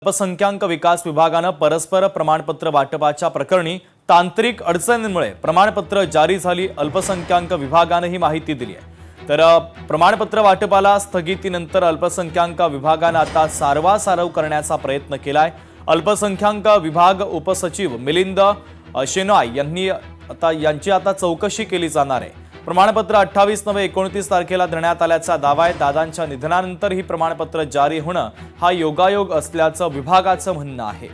अल्पसंख्याक विकास विभागानं परस्पर प्रमाणपत्र वाटपाच्या प्रकरणी तांत्रिक अडचणींमुळे प्रमाणपत्र जारी झाली। अल्पसंख्याक विभागानं ही माहिती दिली आहे। तर प्रमाणपत्र वाटपाला स्थगितीनंतर अल्पसंख्याक विभागानं आता सारवासारव करण्याचा प्रयत्न केलाय। अल्पसंख्याक विभाग उपसचिव मिलिंद शेनॉय यांची आता चौकशी केली जाणार आहे। प्रमाणपत्र 28 नवे 29 तारखेला देण्यात आल्याचा दावा आहे। दादांच्या निधनानंतर ही प्रमाणपत्र जारी होणं हा योगायोग असल्याचं विभागाचं म्हणणं आहे।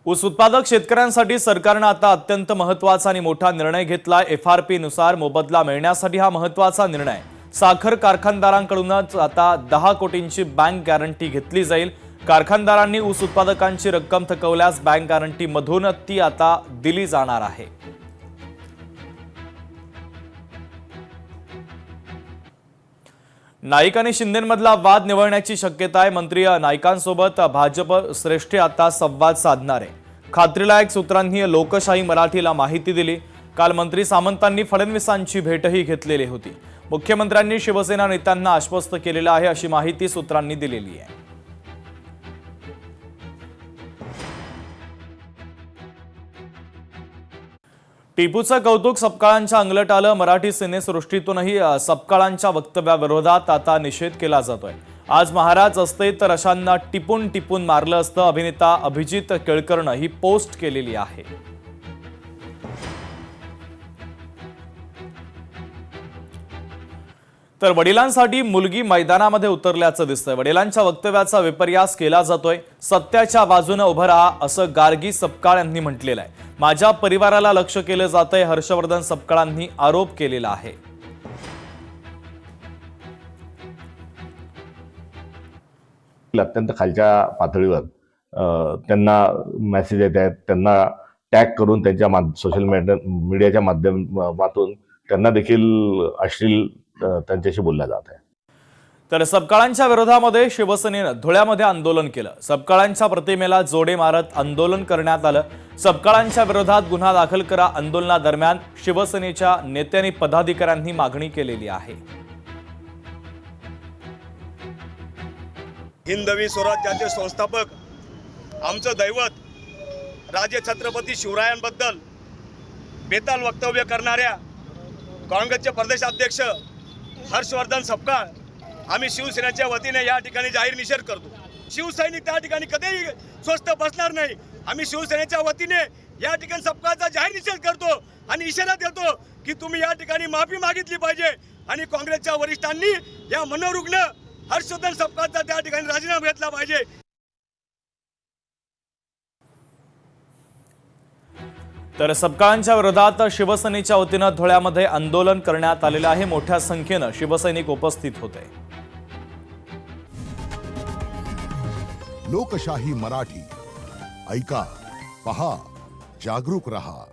ऊस उत्पादक शेतकऱ्यांसाठी सरकारने आता अत्यंत महत्त्वाचा आणि मोठा निर्णय घेतला। FRP नुसार मोबदला मिळण्यासाठी हा महत्त्वाचा निर्णय। साखर कारखानदारांकडूनच आता 10 कोटींची बँक गॅरंटी घेतली जाईल। कारखानदारांनी ऊस उत्पादकांची रक्कम थकवल्यास बँक गॅरंटी मधून ती आता दिली जाणार आहे। नाईक आणि शिंदेमधला वाद निवळण्याची शक्यता आहे। मंत्री नाईकांसोबत भाजप श्रेष्ठ आता संवाद साधणार आहे। खात्रीलायक सूत्रांनी लोकशाही मराठीला माहिती दिली। काल मंत्री सामंतांनी फडणवीसांची भेटही घेतलेली होती। मुख्यमंत्र्यांनी शिवसेना नेत्यांना आश्वस्त केलेलं आहे अशी माहिती सूत्रांनी दिलेली आहे। टिपूचं कौतुक सपकाळांच्या अंगलट आलं। मराठी सिनेसृष्टीतूनही सपकाळांच्या वक्तव्याविरोधात आता निषेध केला जातोय। आज महाराज असते तर अशांना टिपून टिपून मारलं असतं। अभिनेता अभिजित केळकरनं ही पोस्ट केलेली आहे। तर वडिलांसाठी मुलगी मैदानामध्ये उतरल्याचं दिसतंय। वडिलांच्या वक्तव्याचा विपर्यास केला जातोय। सत्याच्या बाजूने उभं राहा असं गार्गी सपकाळ यांनी म्हटलेलं आहे। माझ्या परिवाराला लक्ष केलं जातंय, हर्षवर्धन सपकाळांनी आरोप केलेला आहे। अत्यंत खालच्या पातळीवर त्यांना मेसेज येत आहेत, त्यांना टॅग करून त्यांच्या सोशल मीडियाच्या माध्यमातून त्यांना देखील अश्लील त्यांच्याशी बोलला जात आहे। तर सपकाळांच्या विरोधामध्ये शिवसेनेनं धुळ्यामध्ये आंदोलन केलं। सपकाळांच्या प्रतिमेला जोडे मारत आंदोलन करण्यात आलं। सपकाळांच्या विरोधात गुन्हा दाखल करा आंदोलनादरम्यान शिवसेनेच्या नेत्यांनी पदाधिकाऱ्यांनी मागणी केलेली आहे। हिंदवी स्वराज्याचे संस्थापक आमचं दैवत राजे छत्रपती शिवरायांबद्दल बेताल वक्तव्य करणाऱ्या काँग्रेसचे प्रदेशाध्यक्ष हर्षवर्धन सपकाळ आम्ही शिवसेनेच्या वतीने या ठिकाणी जाहीर निषेध करतो। शिवसैनिक त्या ठिकाणी कधीही स्वस्थ बसणार नाही। आम्ही शिवसेनेच्या वतीने या ठिकाणी सपकाळचा जाहीर निषेध करतो आणि इशारा देतो की तुम्ही या ठिकाणी माफी मागितली पाहिजे आणि काँग्रेसच्या वरिष्ठांनी या मनोरुग्ण हर्षवर्धन सपकाळचा त्या ठिकाणी राजीनामा घेतला पाहिजे। तर सपकाळांच्या विरोधात शिवसेनेच्या वतीनं धुळ्यामध्ये आंदोलन करण्यात आलेलं आहे। मोठ्या संख्येनं शिवसैनिक उपस्थित होते। लोकशाही मराठी ऐका, पहा, जागरूक रहा।